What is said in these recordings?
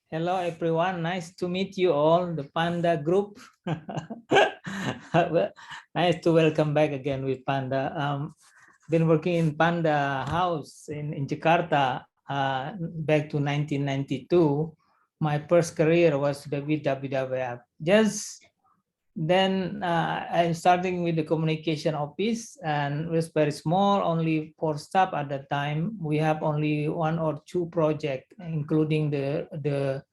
Hello, everyone. Nice to meet you all, the Panda group. Nice to welcome back again with Panda. Been working in Panda House in Jakarta back to 1992. My first career was with WWF. Just then I'm starting with the communication office, and it was very small, only 4 staff at the time. We have only 1 or 2 projects, including the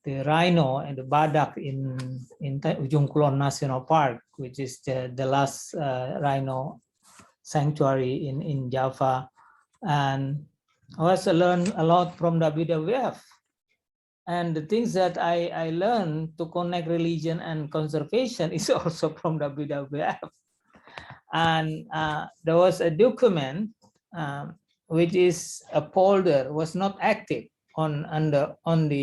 rhino and the badak in Ujung Kulon National Park, which is the last rhino sanctuary in Java. And I also learned a lot from WWF. And the things that I learned to connect religion and conservation is also from WWF. And there was a document which is a folder, was not active on the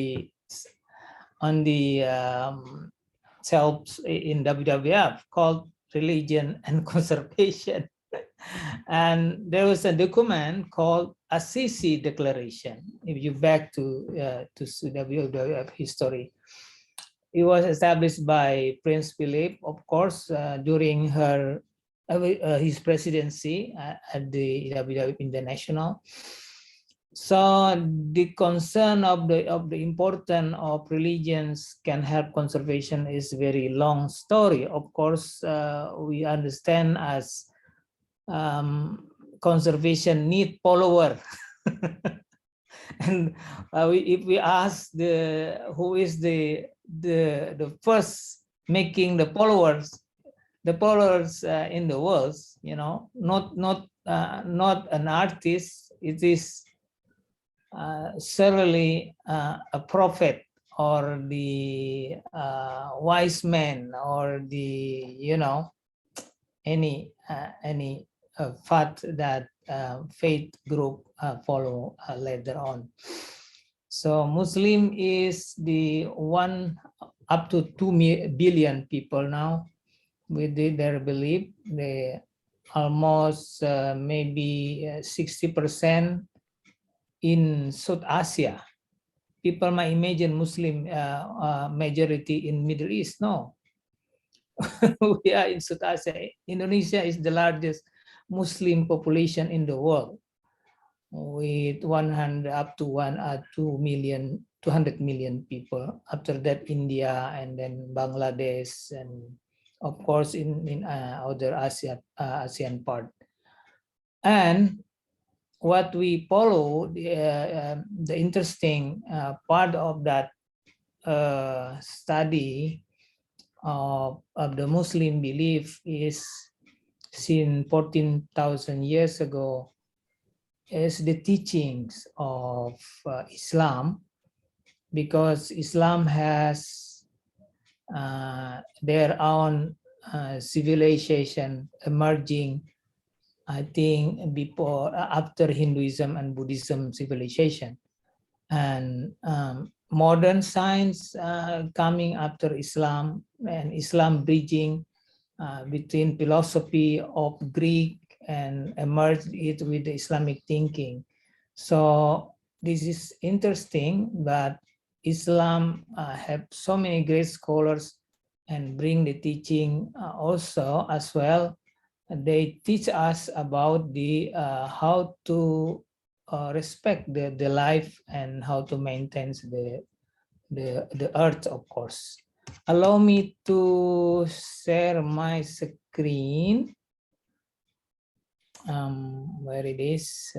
shelves in WWF, called Religion and Conservation. And there was a document called Assisi Declaration. If you back to WWF history, it was established by Prince Philip, of course, during his presidency at the WWF International. So the concern of the importance of religions can help conservation is very long story. Of course, we understand as conservation need follower. And if we ask who is the first making the followers in the world, you know, not an artist, it is certainly a prophet or the wise man or the, you know, any faith that faith group follow later on. So Muslim is the one up to 2 billion people now with their belief. They almost maybe 60% in South Asia. People might imagine Muslim majority in Middle East. No. We are in South Asia. Indonesia is the largest Muslim population in the world, with 200 million people. After that, India, and then Bangladesh, and of course in other ASEAN part. And what we follow, the interesting part of that study of the Muslim belief is, since 14,000 years ago, is the teachings of Islam, because Islam has their own civilization emerging, I think, after Hinduism and Buddhism civilization, and modern science coming after Islam, and Islam bridging between philosophy of Greek and emerged it with the Islamic thinking. So this is interesting that Islam have so many great scholars and bring the teaching also as well. They teach us about the how to respect the life and how to maintain the earth, of course. Allow me to share my screen. Where it is.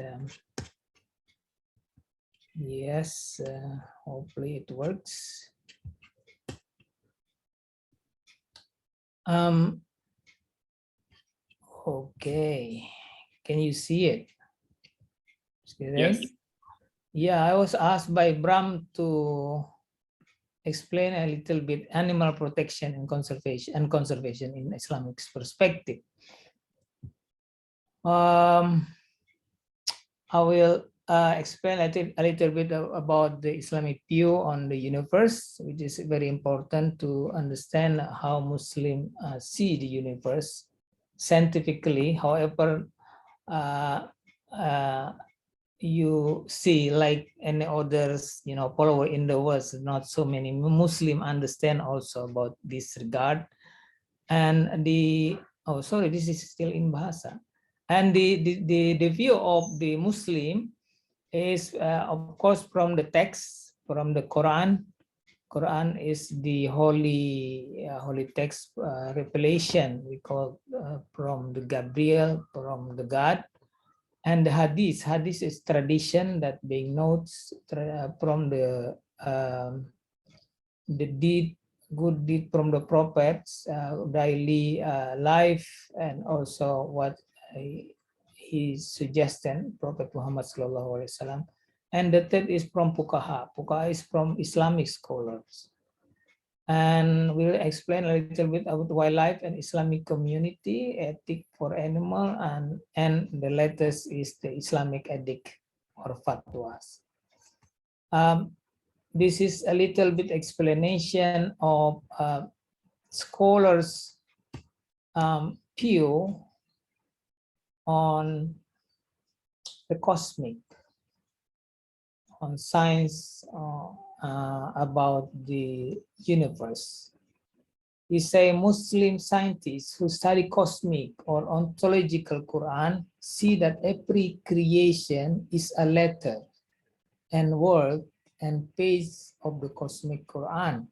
Yes, hopefully it works. Okay, can you see it? Yes. Yeah, I was asked by Bram to explain a little bit animal protection and conservation in Islamic perspective. I will explain a little bit about the Islamic view on the universe, which is very important to understand how Muslims see the universe scientifically. However, you see, like any others, follower in the world, not so many Muslim understand also about this regard. And this is still in Bahasa. And the view of the Muslim is, of course, from the text, from the Quran. Quran is the holy text, revelation, we call, from the Gabriel, from the God. And the Hadith is tradition that being notes from the good deed from the prophets, daily life, and also what he suggested, Prophet Muhammad Sallallahu Alaihi Wasallam. And the third is from Fuqaha. Fuqaha is from Islamic scholars. And we'll explain a little bit about wildlife and Islamic community, ethic for animal, and the latest is the Islamic edict or fatwas. This is a little bit explanation of scholars' view on the cosmic, on science, about the universe. We say Muslim scientists who study cosmic or ontological Quran see that every creation is a letter and word and page of the cosmic Quran.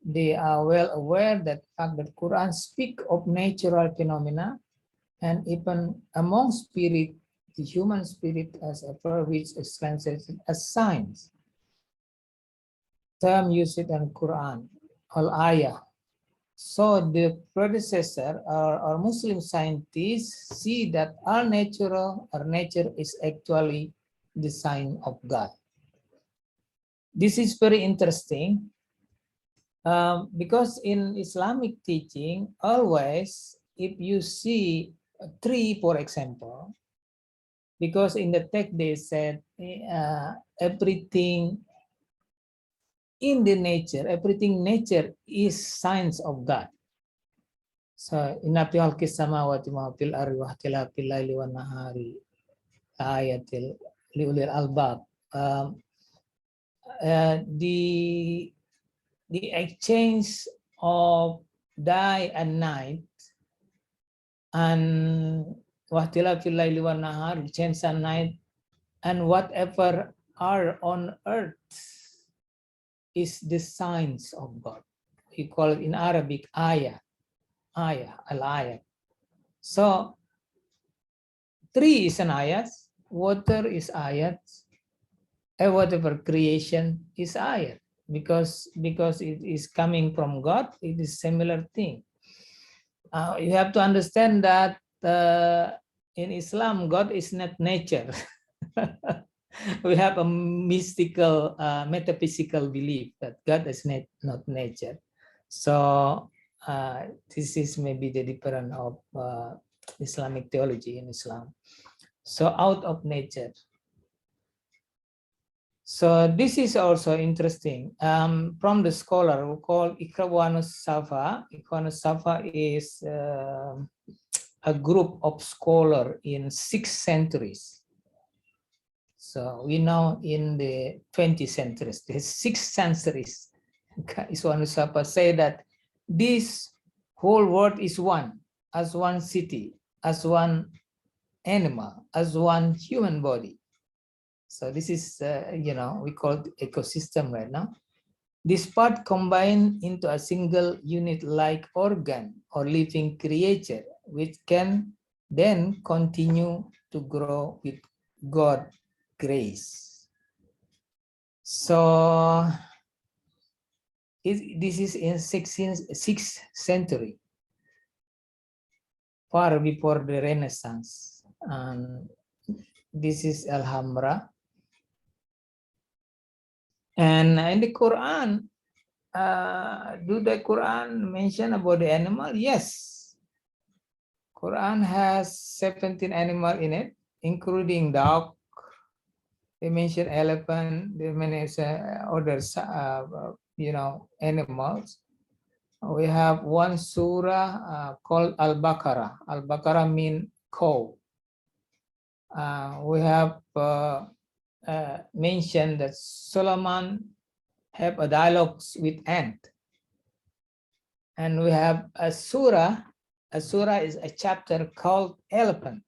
They are well aware that Quran speak of natural phenomena, and even among spirit, the human spirit as a verb which is translated as science. Term used in Quran, al-ayah. So the predecessor or Muslim scientists see that our nature is actually the sign of God. This is very interesting because in Islamic teaching, always if you see a tree, for example, because in the text they said everything in the nature, everything nature is signs of God. So inna fi khalqis samawati wa fil ardi wa ikhtilafil laili wan nahari ayatil liulil albab. The exchange of day and night, and wahtilafil laili wan nahari, change and night, and whatever are on earth is the signs of God. We call it in Arabic ayah, al-ayah. So tree is an ayat, water is ayat, and whatever creation is ayat, because it is coming from God. It is similar thing. You have to understand that in Islam, God is not nature. We have a mystical, metaphysical belief that God is not nature. So this is maybe the difference of Islamic theology in Islam. So out of nature. So this is also interesting. From the scholar who called Ikhwan al-shafa. Ikhwan al-shafa is a group of scholars in 6 centuries. So we know in the 20th centuries, the 6 centuries, Ikhwan al-shafa say that this whole world is one, as one city, as one animal, as one human body. So this is, we call it ecosystem right now. This part combined into a single unit-like organ or living creature, which can then continue to grow with God's grace. So this is in 6th century, far before the Renaissance. And this is Alhambra. And in the Quran, do the Quran mention about the animal? Yes. Quran has 17 animals in it, including dog. They mention elephant. They mention other, animals. We have one surah called Al-Baqarah. Al-Baqarah means cow. We have mentioned that Solomon have a dialogue with ant. And we have a surah. A surah is a chapter called elephant.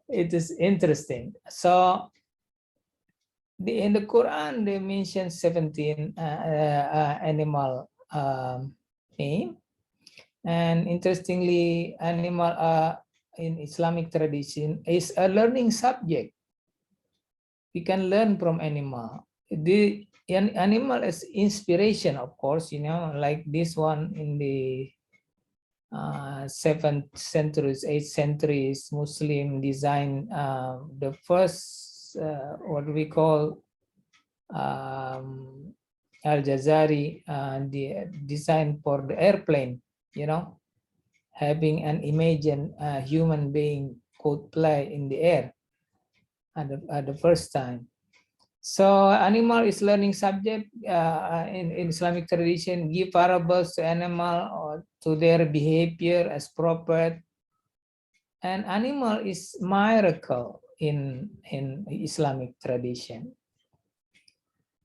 It is interesting. So in the Quran, they mention 17 animal name. And interestingly, animal in Islamic tradition is a learning subject. We can learn from animal. The animal is inspiration, of course, you know, like this one in the 7th centuries, 8th centuries, Muslim design the first, what we call Al-Jazari, the design for the airplane, you know, having an imagined human being could fly in the air at the first time. So animal is learning subject in Islamic tradition, give parables to animal or to their behavior as proper. And animal is miracle in Islamic tradition.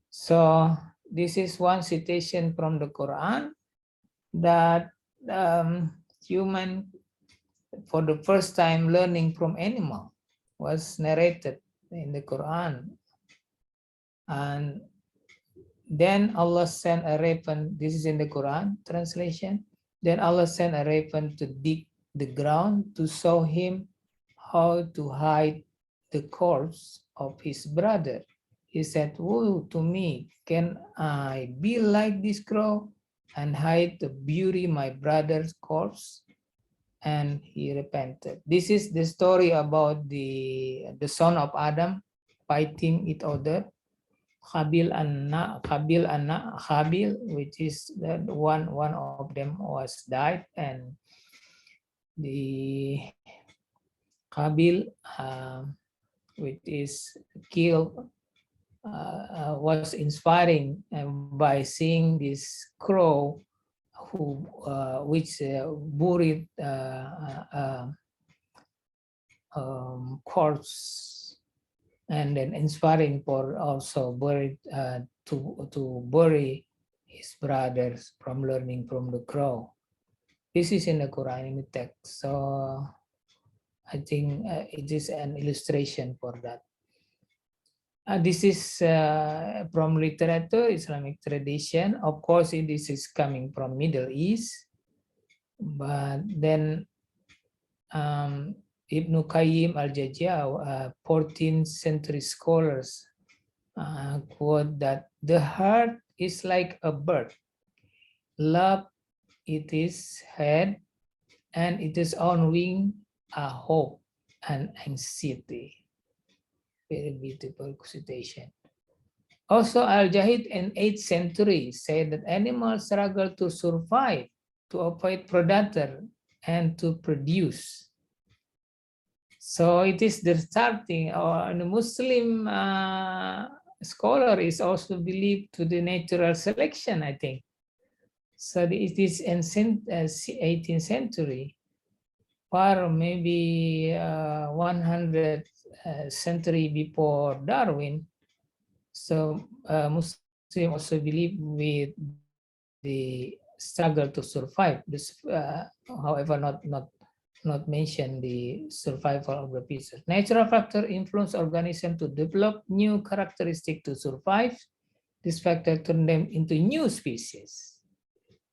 So this is one citation from the Quran that human for the first time learning from animal was narrated in the Quran. And then Allah sent a raven, this is in the Quran translation, then Allah sent a raven to dig the ground to show him how to hide the corpse of his brother. He said, woe to me, can I be like this crow and hide the beauty my brother's corpse? And he repented. This is the story about the son of Adam fighting each other. Habil, which is that one of them was died, and the Habil, which is killed, was inspiring by seeing this crow who which buried corpse, and then inspiring for also buried to bury his brothers from learning from the crow. This is in the Quran in the text, so I think it is an illustration for that. This is from literature, Islamic tradition. Of course, this is coming from Middle East, but then Ibn Qayyim al-Jawziyya, 14th century scholars, quote that the heart is like a bird. Love it is head, and it is on wing a hope and anxiety. Very beautiful citation. Also, Al-Jahid in 8th century said that animals struggle to survive, to avoid predator, and to produce. So it is the starting, or the Muslim scholar is also believed to the natural selection, I think. So it is in 18th century, or maybe 100 century before Darwin. So Muslim also believe with the struggle to survive. This, however, not mention the survival of the species. Natural factor influence organism to develop new characteristic to survive. This factor turn them into new species.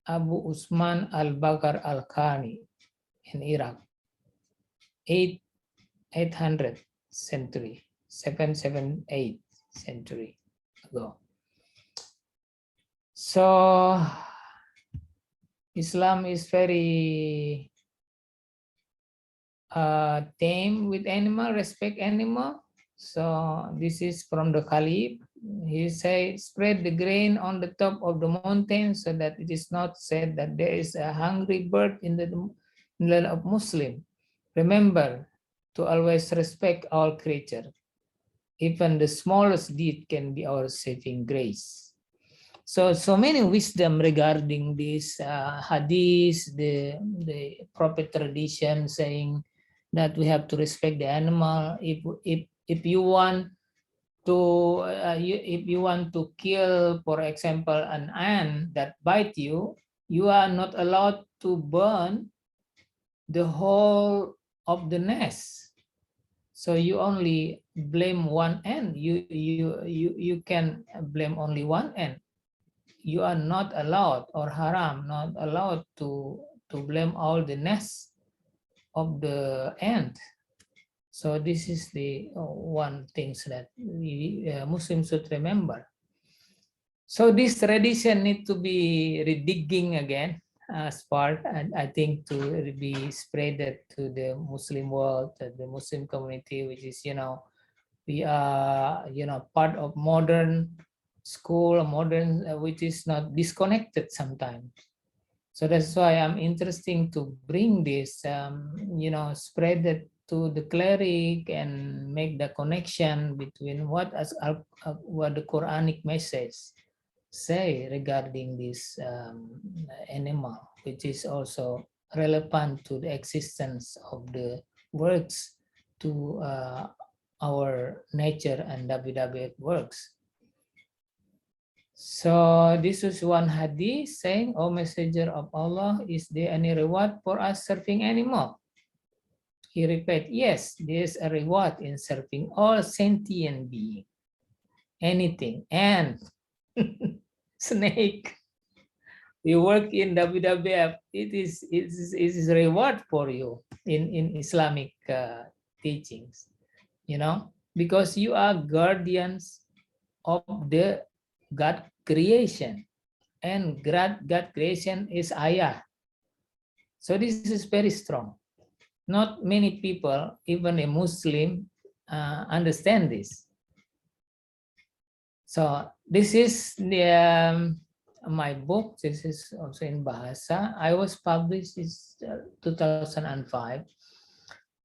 Abu Usman al-Bakar al-Khani in Iraq, 800 century, 778 century ago. So Islam is very tame with animal, respect animal. So this is from the Caliph. He said, spread the grain on the top of the mountain so that it is not said that there is a hungry bird in the land of Muslim. Remember to always respect all creatures. Even the smallest deed can be our saving grace. So many wisdom regarding this hadith, the prophet tradition saying that we have to respect the animal. If If you want to if you want to kill, for example, an ant that bite you, you are not allowed to burn the whole of the nest. So you only blame one ant. You can blame only one ant. You are not allowed, or haram, not allowed to blame all the nests of the ant. So this is the one things that we Muslims should remember. So this tradition need to be redigging again as part, and I think to be spreaded to the Muslim world, to the Muslim community, which is, we are, part of modern school, modern, which is not disconnected sometimes. So that's why I'm interested to bring this, spread it to the cleric and make the connection between what the Quranic message say regarding this animal, which is also relevant to the existence of the works to our nature and WWF works. So this is one hadith saying, "O Messenger of Allah, is there any reward for us serving animal?" He replied, "Yes, there is a reward in serving all sentient being, anything, and snake. You work in WWF, it is a reward for you in Islamic teachings, because you are guardians of the God creation, and God creation is ayah. So this is very strong. Not many people, even a Muslim, understand this. So this is the my book. This is also in Bahasa. I was published in 2005.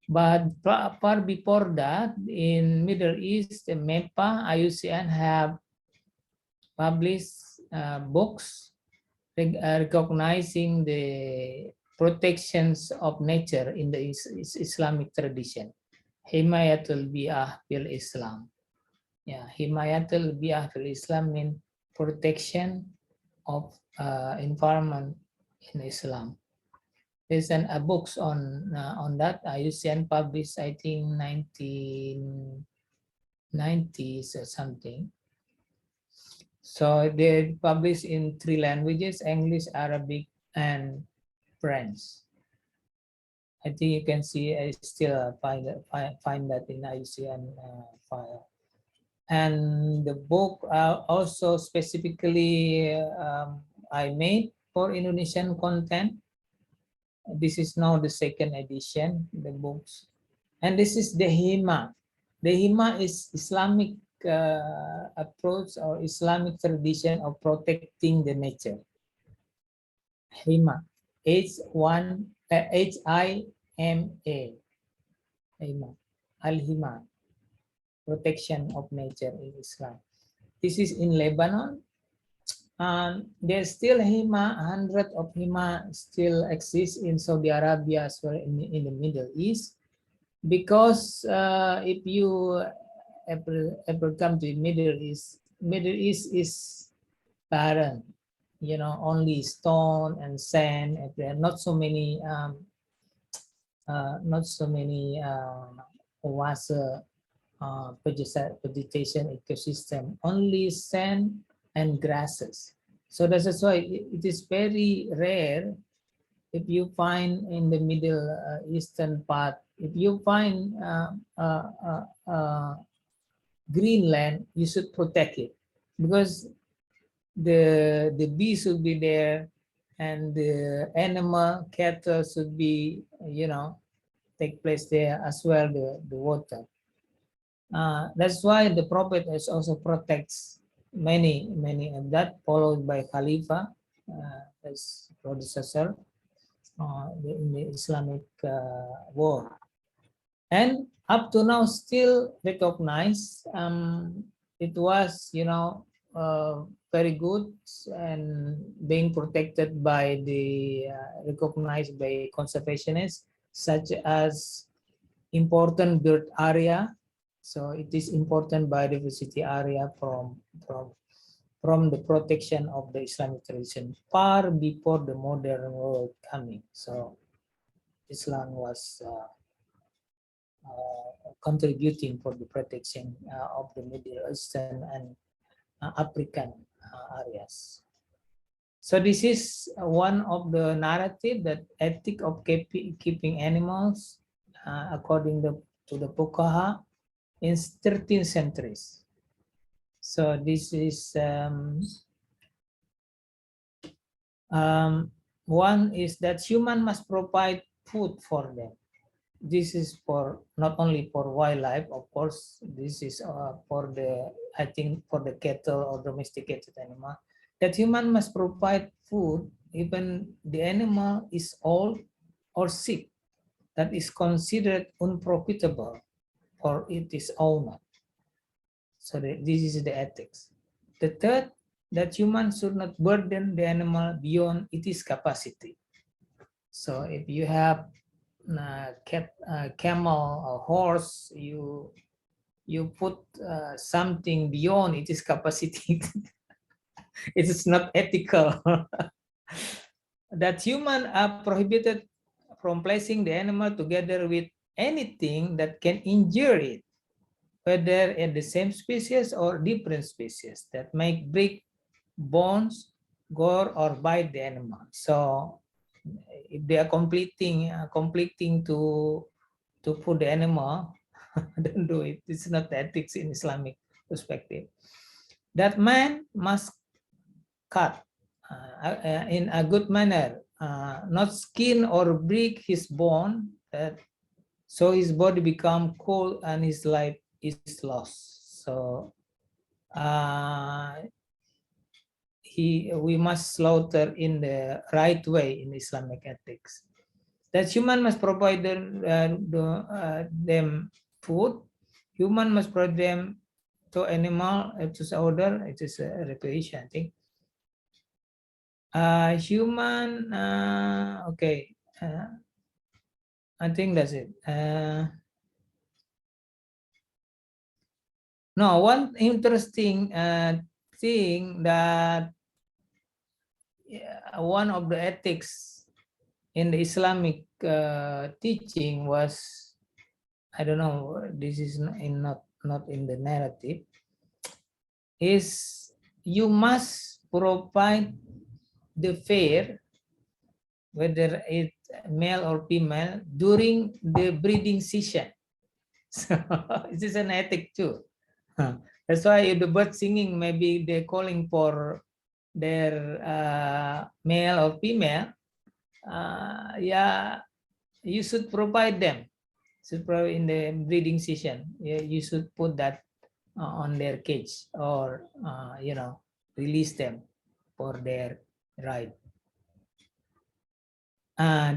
But far before that, in Middle East, MEPA, IUCN have published books recognizing the protections of nature in the Islamic tradition. Himayatul Bi'ah fil Islam. Yeah, Himayatul Bi'ah fil Islam means protection of environment in Islam. There's a books on that. IUCN published, I think, 1990s or something. So they published in 3 languages: English, Arabic, and French. I think you can see I still find that in IUCN file. And the book also specifically I made for Indonesian content. This is now the 2nd edition, the books. And this is the Hima. The Hima is Islamic approach or Islamic tradition of protecting the nature. Hima, Hima, Hima, al-Hima, protection of nature in Islam. This is in Lebanon. There's still Hima, 100 of Hima still exist in Saudi Arabia as well, in the Middle East. Because if you ever come to Middle East is barren, only stone and sand. And there are not so many water vegetation ecosystem, only sand and grasses. So that's why it is very rare if you find in the Middle Eastern part, if you find green land, you should protect it, because the bees should be there, and the animal, cattle should be, take place there as well, the water. That's why the Prophet is also protects many of that, followed by Khalifa as predecessor in the Islamic war. And up to now still recognized. It was, very good and being protected by the recognized by conservationists, such as important bird area, So it is important biodiversity area from the protection of the Islamic tradition far before the modern world coming. So Islam was contributing for the protection of the Middle Eastern and African areas. So this is one of the narrative that ethic of keeping animals according to the Fuqaha in 13th centuries. So this is one is that human must provide food for them. This is for not only for wildlife, of course. This is for the, I think, for the cattle or domesticated animal. That human must provide food even the animal is old or sick, that is considered unprofitable for its owner. So this is the ethics. The third, that humans should not burden the animal beyond its capacity. So if you have camel or horse, you put something beyond its capacity. It is not ethical. That humans are prohibited from placing the animal together with anything that can injure it, whether in the same species or different species, that might break bones, gore, or bite the animal. So if they are conflicting to put the animal, don't do it. It's not ethics in Islamic perspective. That man must cut in a good manner, not skin or break his bone, so his body become cold and his life is lost. So we must slaughter in the right way in Islamic ethics. That human must provide them food. Human must provide them to animal. It is order. It is a repetition, I think. Human. Okay. I think that's it. No, one interesting thing that one of the ethics in the Islamic teaching was, I don't know, this is not in the narrative, is you must provide the fare, whether it's male or female, during the breeding season. So this is an ethic too. That's why if the bird singing, maybe they're calling for their male or female. Yeah, you should provide them. Should provide in the breeding season. Yeah, you should put that on their cage, or release them for their ride.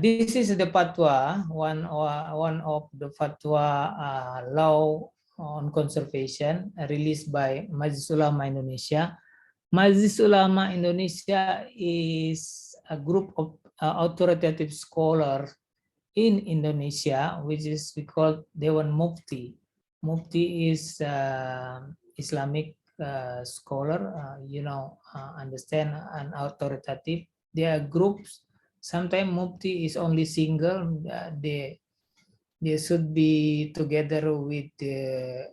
This is the fatwa, one of the fatwa law on conservation released by Majlis Ulama Indonesia. Majlis Ulama Indonesia is a group of authoritative scholars in Indonesia, which is we call Dewan Mufti. Mufti is Islamic scholar, understand, and authoritative. There are groups. Sometimes Mufti is only single. They should be together with the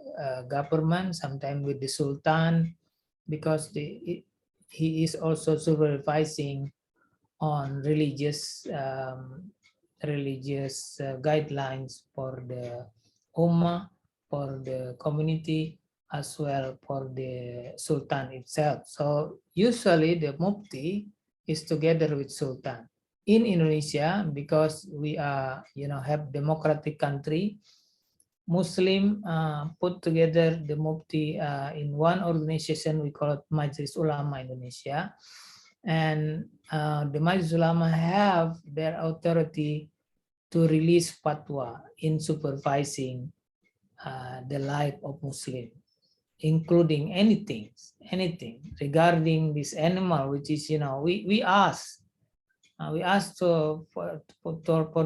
government, sometimes with the Sultan, because he is also supervising on religious guidelines for the Ummah, for the community, as well for the Sultan itself. So usually the Mufti is together with Sultan. In Indonesia, because we are, have democratic country, Muslim put together the Mufti in one organization, we call it Majlis Ulama Indonesia. And the Majlis Ulama have their authority to release fatwa in supervising the life of Muslim, including anything regarding this animal, which is, we ask for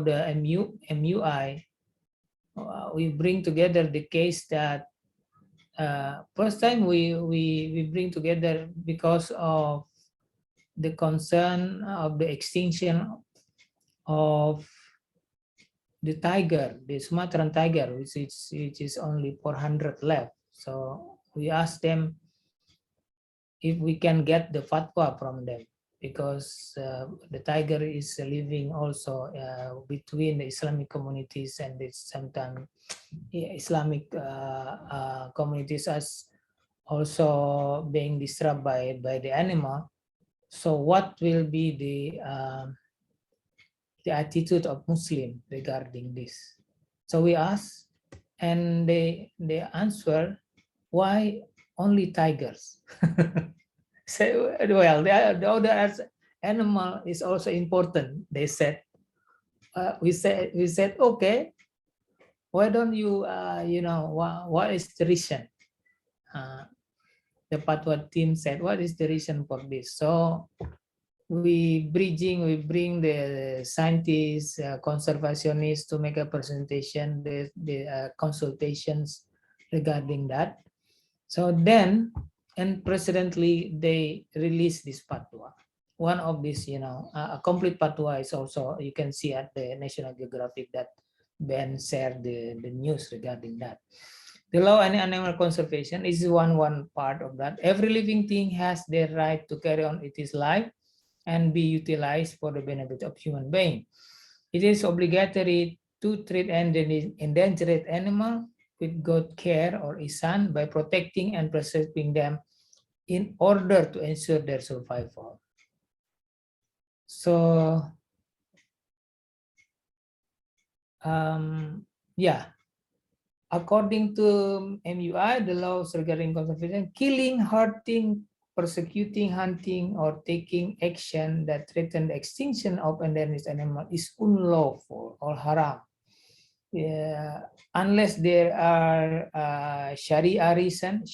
the MUI. We bring together the case that first time we bring together because of the concern of the extinction of the tiger, the Sumatran tiger, which is only 400 left. So we asked them if we can get the fatwa from them, because the tiger is living also between the Islamic communities, and sometimes Islamic communities as also being disturbed by the animal. So what will be the attitude of Muslim regarding this? So we asked, and they answer, why only tigers? So, well, the other animal is also important, they said. We said, okay, why don't you, what is the reason? The Fatwa team said, what is the reason for this? So we bring the scientists, conservationists to make a presentation, the consultations regarding that. So then, and presently, they release this fatwa. One of these, a complete fatwa is also, you can see at the National Geographic that Ben shared the news regarding that. The law and animal conservation is one part of that. Every living thing has the right to carry on its life and be utilized for the benefit of human being. It is obligatory to treat endangered animal with good care or ihsan by protecting and preserving them in order to ensure their survival. So, yeah, according to MUI, the laws regarding conservation, killing, hurting, persecuting, hunting, or taking action that threaten the extinction of endangered animal is unlawful or haram. Unless there are Sharia reason,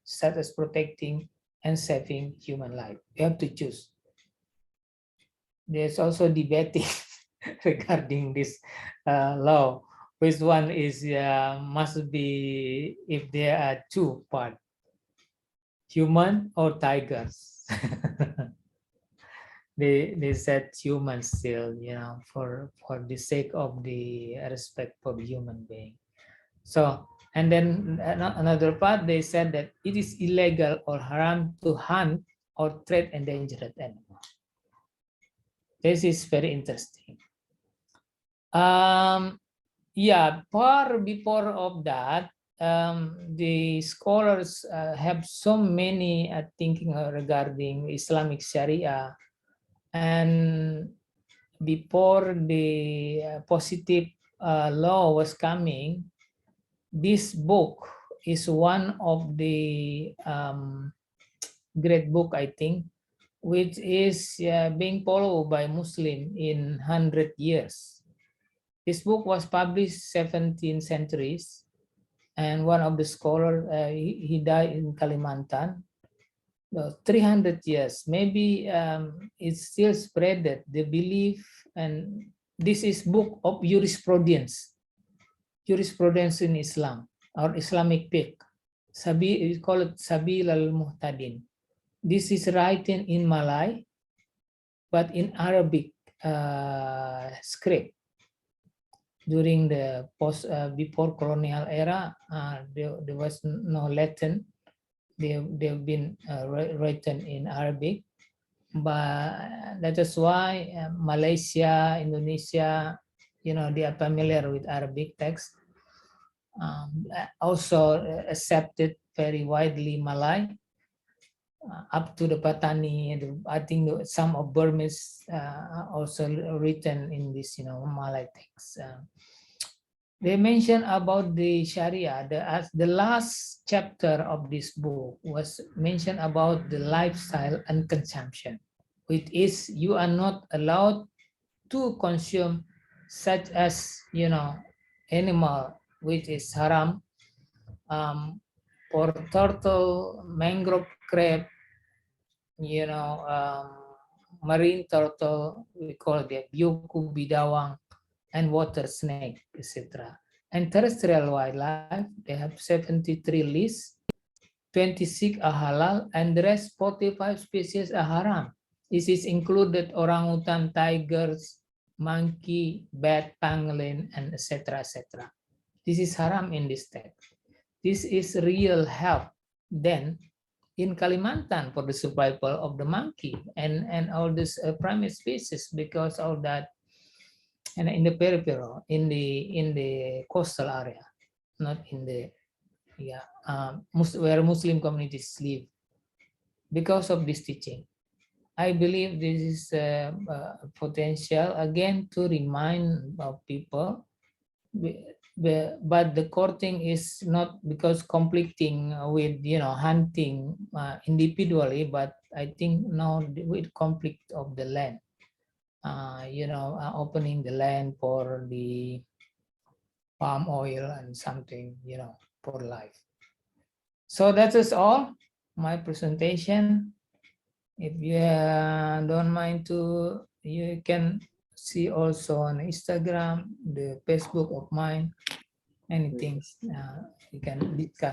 such as protecting and saving human life. You have to choose. There's also debating regarding this law. Which one is must be, if there are two parts, human or tigers? They said humans still, for the sake of the respect for the human being. So, and then another part, they said that it is illegal or haram to hunt or trade endangered animals. This is very interesting. Yeah, far before of that, the scholars have so many thinking regarding Islamic Sharia, and before the positive law was coming, this book is one of the great book, I think, which is being followed by Muslim in 100 years. This book was published 17th centuries, and one of the scholars, he died in Kalimantan. 300 years, maybe it's still spread the belief, and this is book of jurisprudence in Islam, or Islamic fiqh. We call it Sabil al-Muhtadin. This is written in Malay, but in Arabic script. During the before colonial era, there was no Latin. They've been written in Arabic, but that is why Malaysia, Indonesia, they are familiar with Arabic text. Also accepted very widely Malay, up to the Patani. I think some of Burmese also written in this, Malay text. They mention about the Sharia. The last chapter of this book was mentioned about the lifestyle and consumption, which is you are not allowed to consume such as, animal, which is haram, for turtle, mangrove crab, marine turtle, we call it bioku bidawang, and water snake, etc. And terrestrial wildlife, they have 73 lists, 26 are halal, and the rest 45 species are haram. This is included orangutan, tigers, monkey, bat, pangolin, and etc. etc. This is haram in this text. This is real help then in Kalimantan for the survival of the monkey and all these primate species, because of that, and in the peripheral, in the coastal area, not in the where Muslim communities live. Because of this teaching, I believe this is potential again to remind people. But the core thing is not because conflicting with hunting individually, but I think now with conflict of the land, opening the land for the palm oil and something, for life. So that is all my presentation. If you don't mind to, you can see also on Instagram, the Facebook of mine, anything you can discuss.